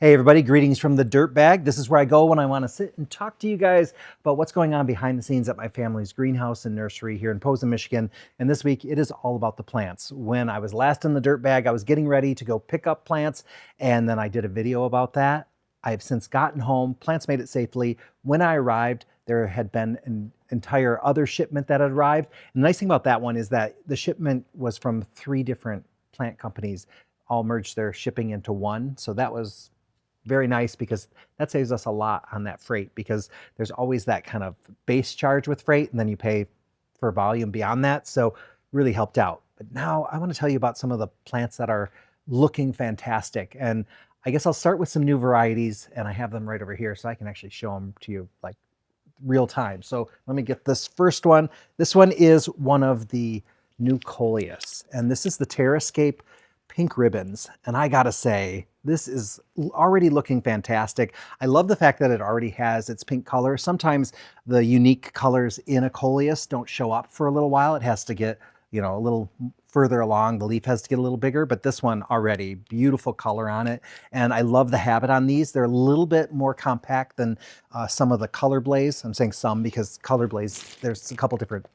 Hey everybody, greetings from the Dirt Bag. This is where I go when I want to sit and talk to you guys about what's going on behind the scenes at my family's greenhouse and nursery here in Posen, Michigan. And this week it is all about the plants. When I was last in the Dirt Bag, I was getting ready to go pick up plants, and then I did a video about that. I have since gotten home, plants made it safely. When I arrived, there had been an entire other shipment that had arrived. And the nice thing about that one is that the shipment was from 3 different plant companies, all merged their shipping into one. So that was very nice because that saves us a lot on that freight, because there's always that kind of base charge with freight and then you pay for volume beyond that. So really helped out. But now I want to tell you about some of the plants that are looking fantastic. And I guess I'll start with some new varieties, and I have them right over here so I can actually show them to you like real time. So let me get this first one. This one is one of the new Coleus, and this is the TerraScape pink ribbons. And I gotta say, this is already looking fantastic. I love the fact that it already has its pink color. Sometimes the unique colors in a Coleus don't show up for a little while. It has to get, you know, a little further along. The leaf has to get a little bigger, but this one already, beautiful color on it. And I love the habit on these. They're a little bit more compact than some of the Color Blaze. I'm saying some because Color Blaze, there's a couple different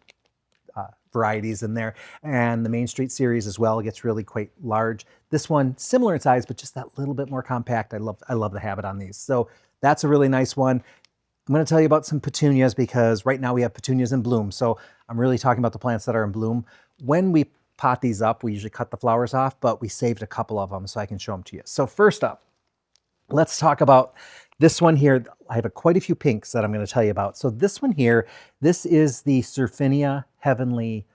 varieties in there, and the Main Street series as well gets really quite large. This one similar in size, but just that little bit more compact. I love the habit on these. So that's a really nice one. I'm going to tell you about some petunias because right now we have petunias in bloom. So I'm really talking about the plants that are in bloom. When we pot these up, we usually cut the flowers off, but we saved a couple of them so I can show them to you. So first up, let's talk about this one here. I have quite a few pinks that I'm going to tell you about. So this one here, this is the Surfinia Heavenly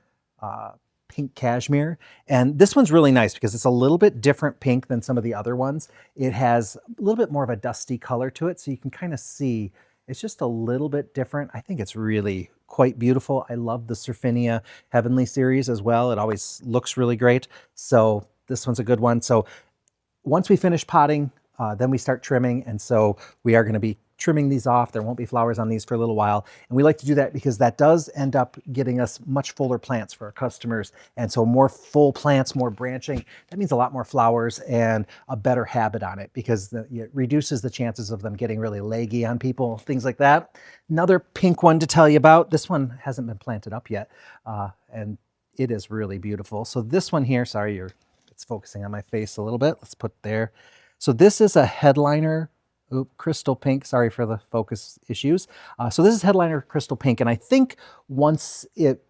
Pink Cashmere. And this one's really nice because it's a little bit different pink than some of the other ones. It has a little bit more of a dusty color to it. So you can kind of see it's just a little bit different. I think it's really quite beautiful. I love the Surfinia Heavenly series as well. It always looks really great. So this one's a good one. So once we finish potting, then we start trimming, and so we are going to be trimming these off. There won't be flowers on these for a little while, and we like to do that because that does end up getting us much fuller plants for our customers. And so more full plants, more branching, that means a lot more flowers and a better habit on it, because it reduces the chances of them getting really leggy on people, things like that. Another pink one to tell you about. This one hasn't been planted up yet, and it is really beautiful. So this one here, sorry, it's focusing on my face a little bit. Let's put there. So this is a headliner, crystal pink. Sorry for the focus issues. So this is headliner crystal pink. And I think once it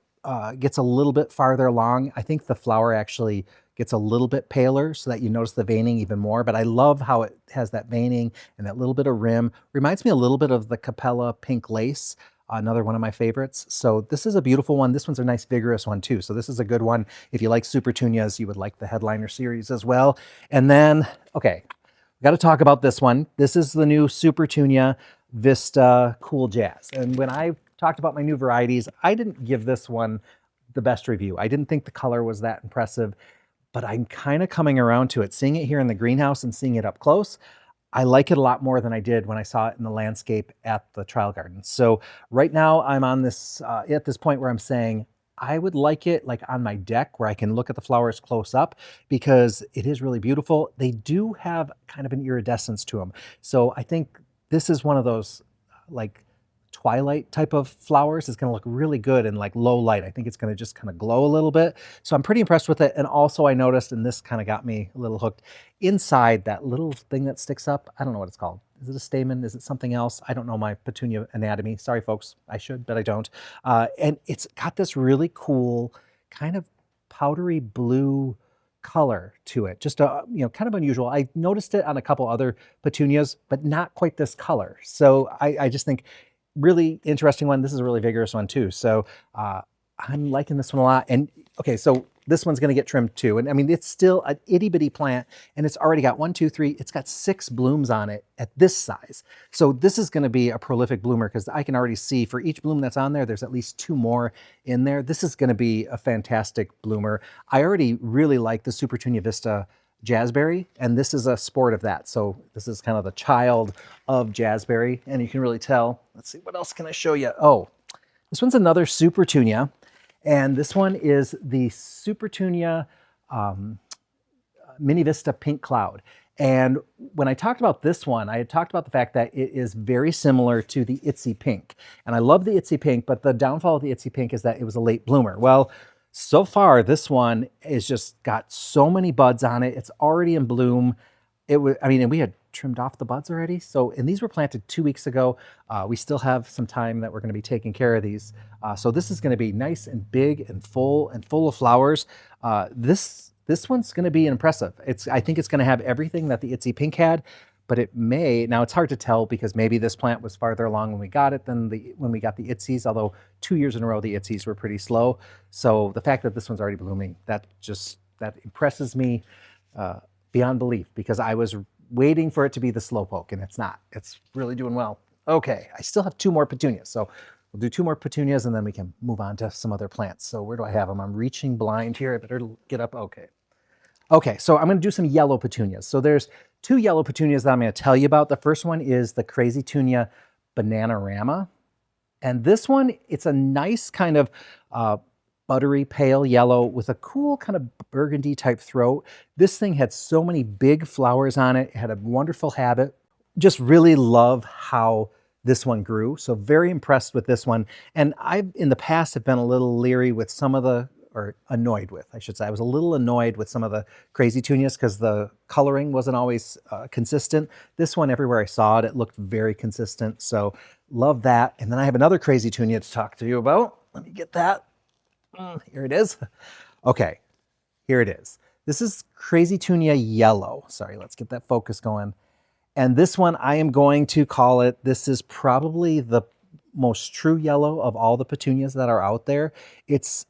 gets a little bit farther along, I think the flower actually gets a little bit paler so that you notice the veining even more. But I love how it has that veining and that little bit of rim. Reminds me a little bit of the Capella pink lace. Another one of my favorites. So this is a beautiful one. This one's a nice vigorous one too. So this is a good one. If you like Supertunias, you would like the headliner series as well. And then, okay, we got to talk about this one. This is the new Supertunia Vista Cool Jazz. And when I talked about my new varieties, I didn't give this one the best review. I didn't think the color was that impressive, but I'm kind of coming around to it. Seeing it here in the greenhouse and seeing it up close, I like it a lot more than I did when I saw it in the landscape at the trial garden. So right now I'm on this, at this point where I'm saying, I would like it like on my deck where I can look at the flowers close up, because it is really beautiful. They do have kind of an iridescence to them. So I think this is one of those like twilight type of flowers. It's going to look really good in like low light. I think it's going to just kind of glow a little bit. So I'm pretty impressed with it. And also I noticed, and this kind of got me a little hooked, inside that little thing that sticks up, I don't know what it's called. Is it a stamen? Is it something else? I don't know my petunia anatomy. Sorry, folks. I should, but I don't. And it's got this really cool kind of powdery blue color to it. Just kind of unusual. I noticed it on a couple other petunias, but not quite this color. So I just think really interesting one. This is a really vigorous one too. So I'm liking this one a lot. And okay, so this one's going to get trimmed too. And I mean, it's still an itty bitty plant, and it's already got 1, 2, 3. It's got 6 blooms on it at this size. So this is going to be a prolific bloomer, because I can already see for each bloom that's on there, there's at least 2 more in there. This is going to be a fantastic bloomer. I already really like the Supertunia Vista Jazzberry, and this is a sport of that. So this is kind of the child of Jazzberry, and you can really tell. Let's see, what else can I show you? Oh, this one's another Supertunia, and this one is the Supertunia Mini Vista Pink Cloud. And when I talked about this one, I had talked about the fact that it is very similar to the Itsy Pink. And I love the Itsy Pink, but the downfall of the Itsy Pink is that it was a late bloomer. Well, so far, this one is just got so many buds on it. It's already in bloom. It was, I mean, and we had trimmed off the buds already. So, and these were planted 2 weeks ago. We still have some time that we're going to be taking care of these. So this is going to be nice and big and full of flowers. This one's going to be impressive. I think it's going to have everything that the Itsy Pink had, but it may, now it's hard to tell because maybe this plant was farther along when we got it than when we got the Itsys, although 2 years in a row, the Itsys were pretty slow. So the fact that this one's already blooming, that impresses me beyond belief, because I was waiting for it to be the slowpoke and it's not. It's really doing well. Okay, I still have 2 more petunias. So we'll do 2 more petunias and then we can move on to some other plants. So where do I have them? I'm reaching blind here. I better get up. Okay. Okay, so I'm going to do some yellow petunias. So there's 2 yellow petunias that I'm going to tell you about. The first one is the Crazytunia Bananarama. And this one, it's a nice kind of buttery pale yellow with a cool kind of burgundy type throat. This thing had so many big flowers on it. It had a wonderful habit. Just really love how this one grew. So very impressed with this one. And I, in the past, have been a little leery with some of the, or annoyed with, I should say. I was a little annoyed with some of the Crazytunias because the coloring wasn't always consistent. This one, everywhere I saw it, it looked very consistent. So love that. And then I have another Crazytunia to talk to you about. Let me get that. Here it is. Okay, here it is. This is Crazytunia Yellow. Sorry, let's get that focus going. And this one, I am going to call it, this is probably the most true yellow of all the petunias that are out there. It's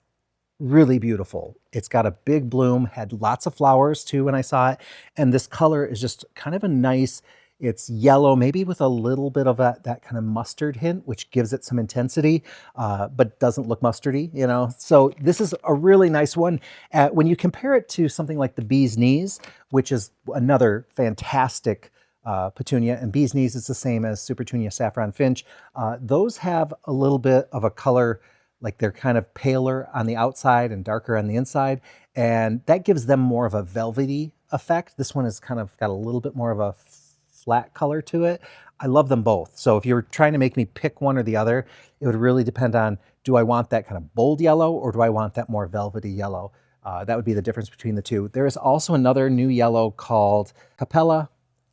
really beautiful. It's got a big bloom, had lots of flowers too when I saw it. And this color is just kind of a nice, it's yellow, maybe with a little bit of that kind of mustard hint, which gives it some intensity, but doesn't look mustardy, you know? So this is a really nice one. When you compare it to something like the Bee's Knees, which is another fantastic petunia, and Bee's Knees is the same as Supertunia, Saffron, Finch. Those have a little bit of a color, like they're kind of paler on the outside and darker on the inside, and that gives them more of a velvety effect. This one has kind of got a little bit more of a flat color to it. I love them both. So if you were trying to make me pick one or the other, it would really depend on, do I want that kind of bold yellow or do I want that more velvety yellow? That would be the difference between the two. There is also another new yellow called Capella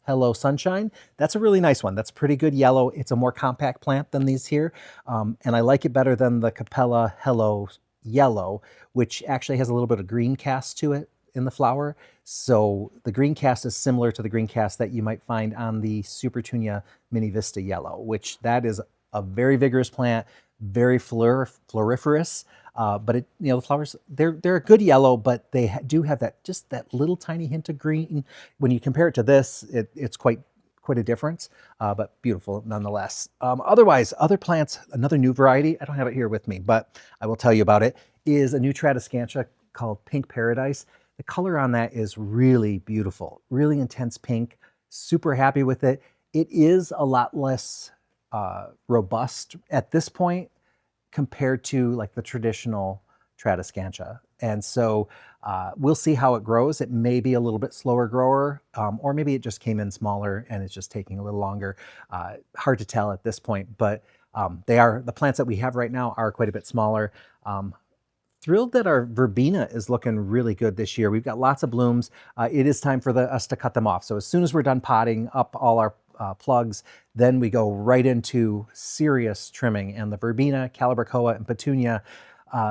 Hello Sunshine. That's a really nice one. That's pretty good yellow. It's a more compact plant than these here. And I like it better than the Capella Hello Yellow, which actually has a little bit of green cast to it in the flower. So the green cast is similar to the green cast that you might find on the Supertunia Mini Vista Yellow, which that is a very vigorous plant, very floriferous. But it, you know, the flowers, they're a good yellow, but they do have that, just that little tiny hint of green. When you compare it to this, it's quite a difference, but beautiful nonetheless. Otherwise, other plants, another new variety, I don't have it here with me, but I will tell you about it, is a new Tradescantia called Pink Paradise. The color on that is really beautiful, really intense pink, super happy with it. It is a lot less robust at this point compared to like the traditional Tradescantia. And so we'll see how it grows. It may be a little bit slower grower, or maybe it just came in smaller and it's just taking a little longer. Hard to tell at this point, but the plants that we have right now are quite a bit smaller. Thrilled that our Verbena is looking really good this year. We've got lots of blooms. It is time for us to cut them off. So as soon as we're done potting up all our plugs, then we go right into serious trimming. And the Verbena, Calibrachoa, and Petunia,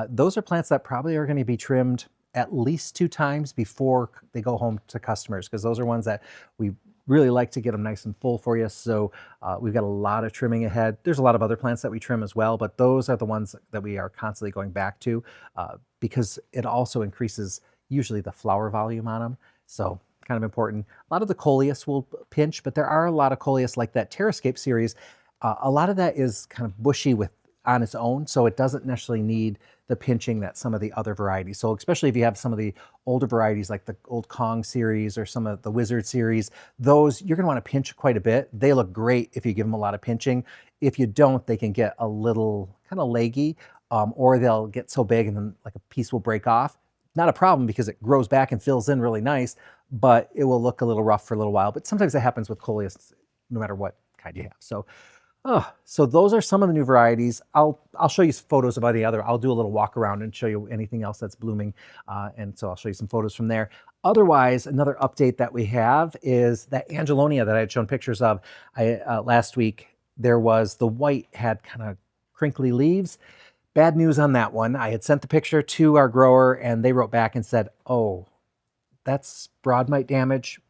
those are plants that probably are going to be trimmed at least 2 times before they go home to customers, because those are ones that we really like to get them nice and full for you. So we've got a lot of trimming ahead. There's a lot of other plants that we trim as well, but those are the ones that we are constantly going back to because it also increases usually the flower volume on them. So kind of important. A lot of the Coleus will pinch, but there are a lot of Coleus like that TerraScape series. A lot of that is kind of bushy on its own, so it doesn't necessarily need the pinching that some of the other varieties. So especially if you have some of the older varieties like the old Kong series or some of the Wizard series, those you're going to want to pinch quite a bit. They look great if you give them a lot of pinching. If you don't, they can get a little kind of leggy, or they'll get so big and then like a piece will break off. Not a problem because it grows back and fills in really nice, but it will look a little rough for a little while. But sometimes it happens with Coleus, no matter what kind you have. So those are some of the new varieties. I'll show you photos of any other. I'll do a little walk around and show you anything else that's blooming. And so I'll show you some photos from there. Otherwise, another update that we have is that Angelonia that I had shown pictures of last week. There was the white had kind of crinkly leaves. Bad news on that one. I had sent the picture to our grower and they wrote back and said, oh, that's broad mite damage.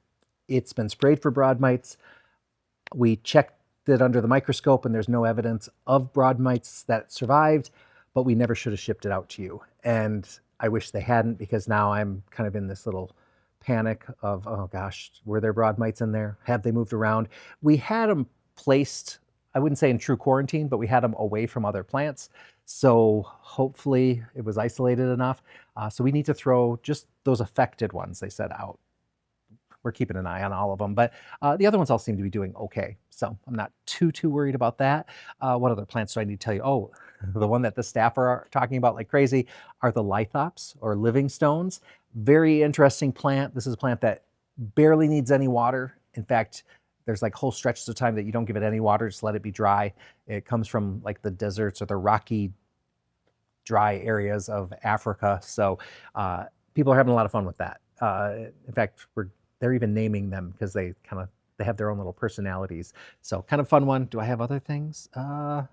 It's been sprayed for broad mites. We checked it under the microscope and there's no evidence of broad mites that survived, but we never should have shipped it out to you. And I wish they hadn't, because now I'm kind of in this little panic of, oh gosh, were there broad mites in there? Have they moved around? We had them placed, I wouldn't say in true quarantine, but we had them away from other plants. So hopefully it was isolated enough. So we need to throw just those affected ones, they said, out. We're keeping an eye on all of them, but the other ones all seem to be doing okay. So I'm not too worried about that. What other plants do I need to tell you? Oh, the one that the staff are talking about like crazy are the lithops, or living stones. Very interesting plant. This is a plant that barely needs any water. In fact, there's like whole stretches of time that you don't give it any water, just let it be dry. It comes from like the deserts or the rocky, dry areas of Africa. So people are having a lot of fun with that. In fact, they're even naming them because they have their own little personalities. So kind of fun one. Do I have other things? I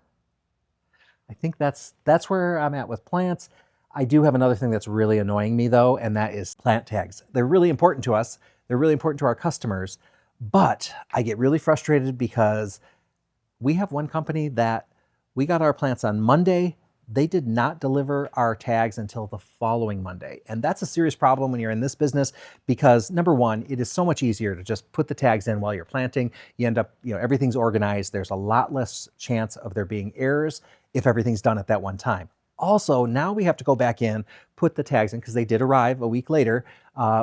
think that's where I'm at with plants. I do have another thing that's really annoying me though, and that is plant tags. They're really important to us. They're really important to our customers, but I get really frustrated because we have one company that we got our plants on Monday. They did not deliver our tags until the following Monday. And that's a serious problem when you're in this business, because number one, it is so much easier to just put the tags in while you're planting. You end up, everything's organized. There's a lot less chance of there being errors if everything's done at that one time. Also, now we have to go back in, put the tags in, because they did arrive a week later.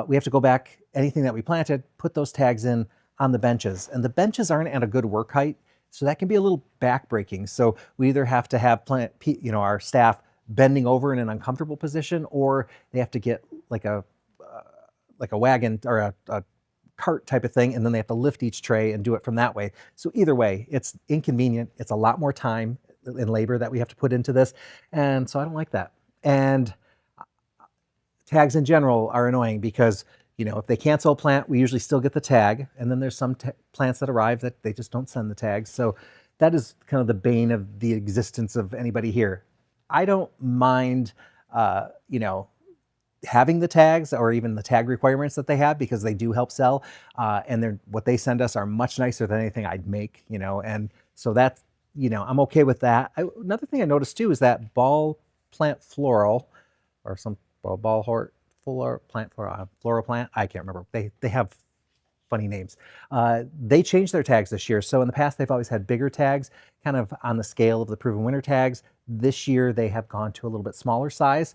We have to go back, anything that we planted, put those tags in on the benches. And the benches aren't at a good work height. So that can be a little backbreaking. So we either have to have our staff bending over in an uncomfortable position, or they have to get like a wagon or a cart type of thing, and then they have to lift each tray and do it from that way. So either way, it's inconvenient. It's a lot more time and labor that we have to put into this. And so I don't like that. And tags in general are annoying because if they cancel a plant, we usually still get the tag. And then there's some plants that arrive that they just don't send the tags. So that is kind of the bane of the existence of anybody here. I don't mind, having the tags or even the tag requirements that they have, because they do help sell. And what they send us are much nicer than anything I'd make, and so that's, I'm okay with that. Another thing I noticed too is that ball plant floral, or some ball hort, floral plant. I can't remember. They have funny names. They changed their tags this year. So in the past, they've always had bigger tags, kind of on the scale of the proven winner tags. This year, they have gone to a little bit smaller size.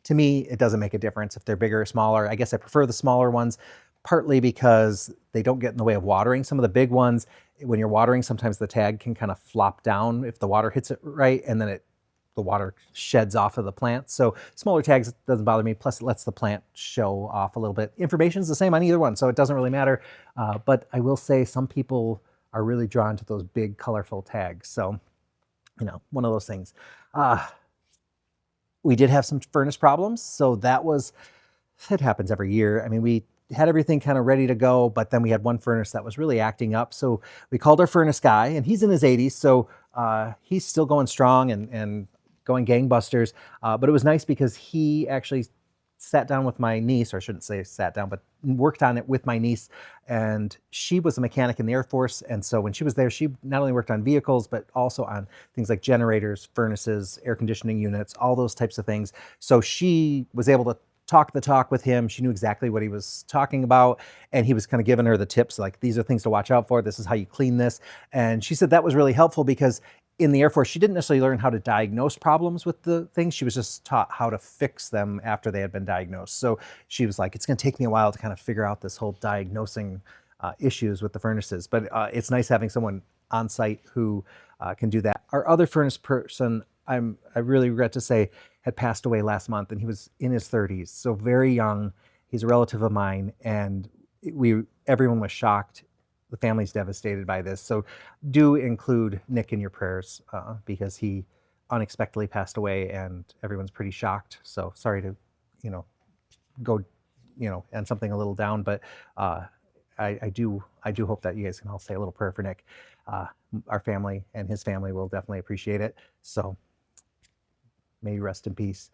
To me, it doesn't make a difference if they're bigger or smaller. I guess I prefer the smaller ones, partly because they don't get in the way of watering. Some of the big ones, when you're watering, sometimes the tag can kind of flop down if the water hits it right, and then the water sheds off of the plant. So smaller tags doesn't bother me. Plus it lets the plant show off a little bit. Information's the same on either one, so it doesn't really matter. But I will say some people are really drawn to those big colorful tags. So, one of those things. We did have some furnace problems. So it happens every year. I mean, we had everything kind of ready to go, but then we had one furnace that was really acting up. So we called our furnace guy, and he's in his 80s. So he's still going strong and going gangbusters. But it was nice because he actually sat down with my niece, or I shouldn't say sat down, but worked on it with my niece. And she was a mechanic in the Air Force. And so when she was there, she not only worked on vehicles, but also on things like generators, furnaces, air conditioning units, all those types of things. So she was able to talk the talk with him. She knew exactly what he was talking about. And he was kind of giving her the tips, like, these are things to watch out for. This is how you clean this. And she said that was really helpful because in the Air Force, she didn't necessarily learn how to diagnose problems with the things. She was just taught how to fix them after they had been diagnosed. So she was like, it's going to take me a while to kind of figure out this whole diagnosing issues with the furnaces. But it's nice having someone on site who can do that. Our other furnace person, I really regret to say, had passed away last month, and he was in his 30s, so very young. He's a relative of mine, and everyone was shocked. The family's devastated by this. So do include Nick in your prayers because he unexpectedly passed away and everyone's pretty shocked. So sorry to, go, and something a little down, but I do hope that you guys can all say a little prayer for Nick. Our family and his family will definitely appreciate it. So may you rest in peace.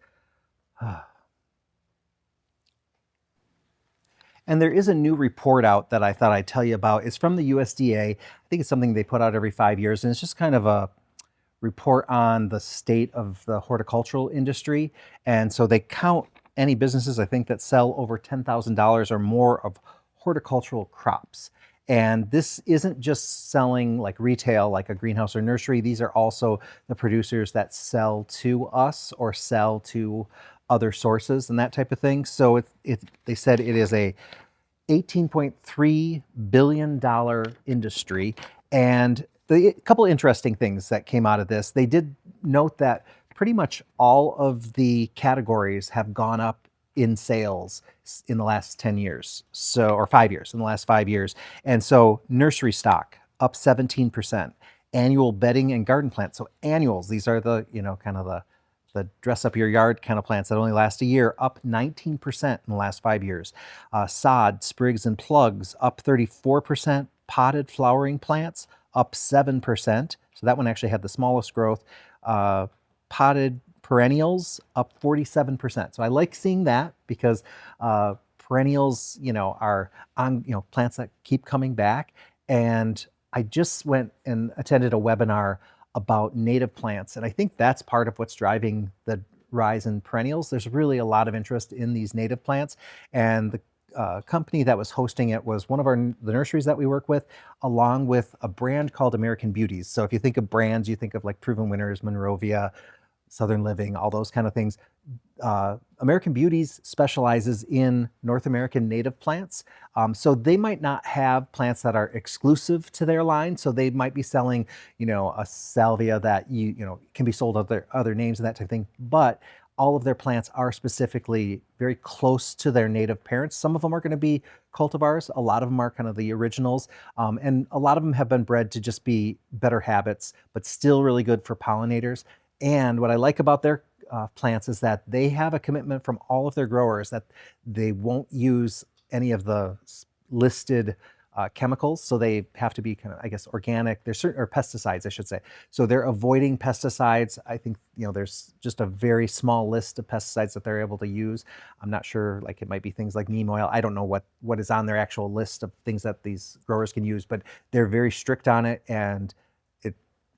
And there is a new report out that I thought I'd tell you about. It's from the USDA. I think it's something they put out every 5 years, and it's just kind of a report on the state of the horticultural industry. And so they count any businesses, I think, that sell over $10,000 or more of horticultural crops. And this isn't just selling like retail, like a greenhouse or nursery. These are also the producers that sell to us or sell to other sources and that type of thing. So they said it is a $18.3 billion industry. And a couple of interesting things that came out of this. They did note that pretty much all of the categories have gone up in sales in the last 10 years, or 5 years, in the last 5 years. And so nursery stock up 17%, annual bedding and garden plants. So annuals, these are the, kind of the dress up your yard kind of plants that only last a year, up 19% in the last 5 years. Sod, sprigs, and plugs up 34%. Potted flowering plants up 7%. So that one actually had the smallest growth. Potted perennials up 47%. So I like seeing that because perennials, are on, plants that keep coming back. And I just went and attended a webinar about native plants. And I think that's part of what's driving the rise in perennials. There's really a lot of interest in these native plants. And the company that was hosting it was one of the nurseries that we work with, along with a brand called American Beauties. So if you think of brands, you think of like Proven Winners, Monrovia, Southern Living, all those kind of things. American Beauties specializes in North American native plants. So they might not have plants that are exclusive to their line. So they might be selling, a salvia that can be sold under other names and that type of thing. But all of their plants are specifically very close to their native parents. Some of them are going to be cultivars. A lot of them are kind of the originals. And a lot of them have been bred to just be better habits, but still really good for pollinators. And what I like about their plants is that they have a commitment from all of their growers that they won't use any of the listed chemicals. So they have to be kind of, I guess, organic. There's certain, or pesticides, I should say. So they're avoiding pesticides. I think, there's just a very small list of pesticides that they're able to use. I'm not sure, like it might be things like neem oil. I don't know what is on their actual list of things that these growers can use, but they're very strict on it. And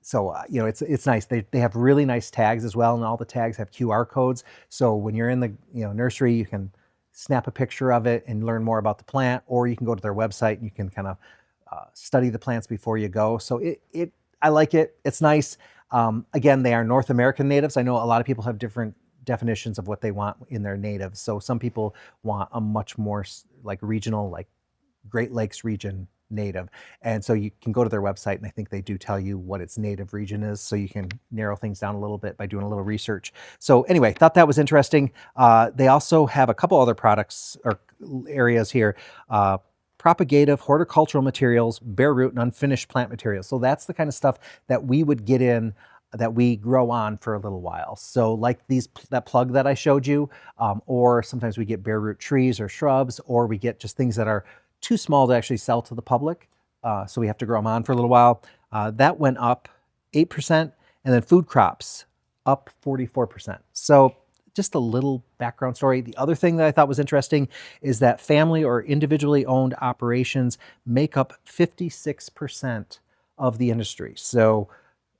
so, it's nice. They have really nice tags as well, and all the tags have QR codes. So when you're in the nursery, you can snap a picture of it and learn more about the plant, or you can go to their website and you can kind of study the plants before you go. So I like it. It's nice. Again, they are North American natives. I know a lot of people have different definitions of what they want in their natives. So some people want a much more like regional, like Great Lakes region native. And so you can go to their website, and I think they do tell you what its native region is, so you can narrow things down a little bit by doing a little research. So anyway, thought that was interesting. They also have a couple other products or areas here. Propagative horticultural materials, bare root and unfinished plant materials. So that's the kind of stuff that we would get in that we grow on for a little while. So like that plug that I showed you, or sometimes we get bare root trees or shrubs, or we get just things that are too small to actually sell to the public. So we have to grow them on for a little while. That went up 8%, and then food crops up 44%. So just a little background story. The other thing that I thought was interesting is that family or individually owned operations make up 56% of the industry. So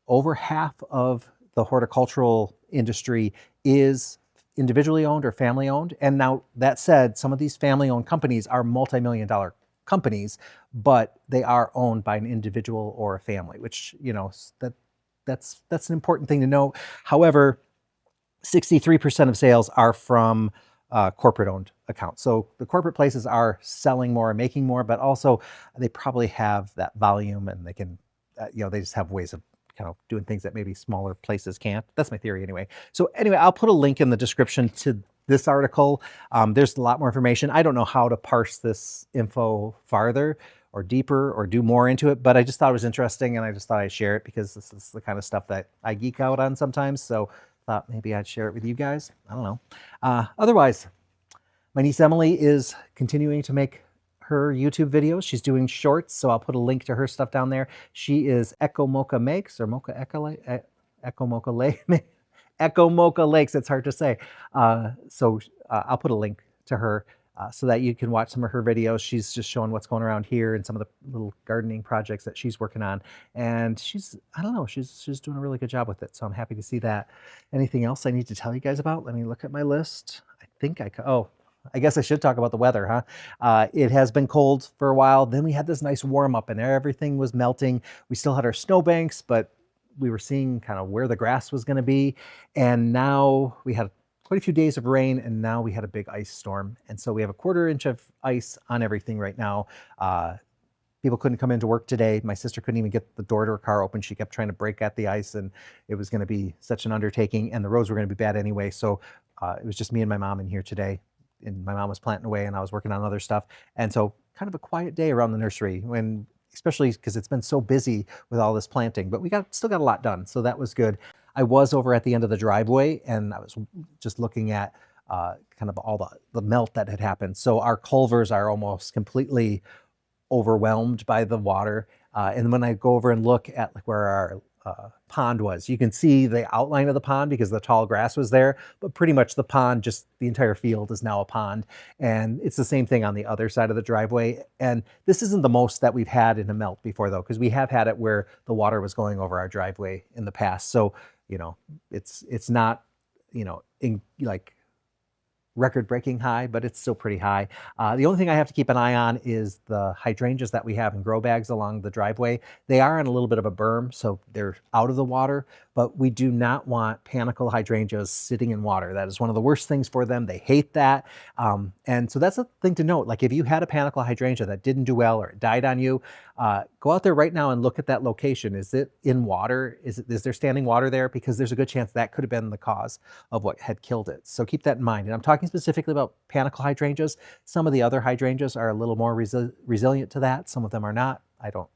over half of the horticultural industry is individually owned or family owned. And now that said, some of these family owned companies are multi-million-dollar companies, but they are owned by an individual or a family, which, that's an important thing to know. However, 63% of sales are from corporate owned accounts. So the corporate places are selling more, making more, but also they probably have that volume, and they can, they just have ways of kind of doing things that maybe smaller places can't. That's my theory anyway. So anyway, I'll put a link in the description to this article. There's a lot more information. I don't know how to parse this info farther or deeper or do more into it, but I just thought it was interesting and I just thought I'd share it because this is the kind of stuff that I geek out on sometimes. So thought maybe I'd share it with you guys. I don't know. Otherwise, my niece Emily is continuing to make her YouTube videos. She's doing shorts, so I'll put a link to her stuff down there. She is echomochamakes or echomocha lakes. It's hard to say. So I'll put a link to her so that you can watch some of her videos. She's just showing what's going around here and some of the little gardening projects that she's working on. And I don't know, she's doing a really good job with it. So I'm happy to see that. Anything else I need to tell you guys about? Let me look at my list. I think I guess I should talk about the weather, huh? It has been cold for a while. Then we had this nice warm up and everything was melting. We still had our snowbanks, but we were seeing kind of where the grass was going to be. And now we had quite a few days of rain, and now we had a big ice storm. And so we have a 1/4 inch of ice on everything right now. People couldn't come into work today. My sister couldn't even get the door to her car open. She kept trying to break at the ice, and it was going to be such an undertaking, and the roads were going to be bad anyway. So it was just me and my mom in here today, and my mom was planting away and I was working on other stuff. And so kind of a quiet day around the nursery, especially because it's been so busy with all this planting, but we still got a lot done. So that was good. I was over at the end of the driveway and I was just looking at kind of all the melt that had happened. So our culvers are almost completely overwhelmed by the water. And when I go over and look at like where our pond was, you can see the outline of the pond because the tall grass was there, but pretty much the pond, just the entire field is now a pond. And it's the same thing on the other side of the driveway. And this isn't the most that we've had in a melt before though, because we have had it where the water was going over our driveway in the past. So, you know, it's not, you know, like record-breaking high, but it's still pretty high. The only thing I have to keep an eye on is the hydrangeas that we have in grow bags along the driveway. They are on a little bit of a berm, so they're out of the water, but we do not want panicle hydrangeas sitting in water. That is one of the worst things for them. They hate that. And so that's a thing to note. Like if you had a panicle hydrangea that didn't do well or it died on you, go out there right now and look at that location. Is it in water? Is there standing water there? Because there's a good chance that could have been the cause of what had killed it. So keep that in mind. And I'm talking specifically about panicle hydrangeas. Some of the other hydrangeas are a little more resilient to that. Some of them are not. I know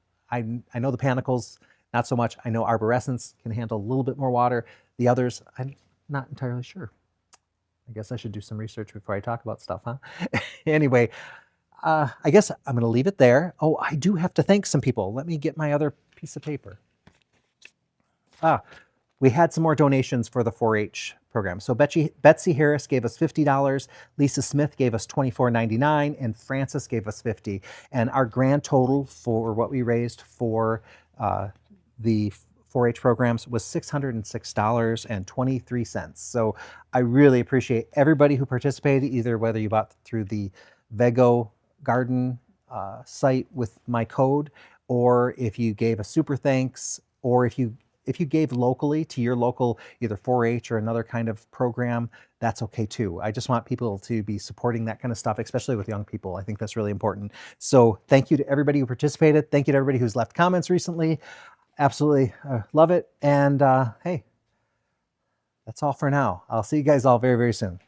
the panicles, not so much. I know arborescens can handle a little bit more water. The others, I'm not entirely sure. I guess I should do some research before I talk about stuff, huh? Anyway, I guess I'm going to leave it there. Oh, I do have to thank some people. Let me get my other piece of paper. We had some more donations for the 4-H program. So Betsy Harris gave us $50, Lisa Smith gave us $24.99, and Francis gave us $50. And our grand total for what we raised for the 4-H programs was $606.23. So I really appreciate everybody who participated, either whether you bought through the Vego Garden site with my code, or if you gave a super thanks, or if you gave locally to your local either 4-H or another kind of program, that's okay too. I just want people to be supporting that kind of stuff, especially with young people. I think that's really important. So thank you to everybody who participated. Thank you to everybody who's left comments recently. Absolutely love it. And hey, that's all for now. I'll see you guys all very, very soon.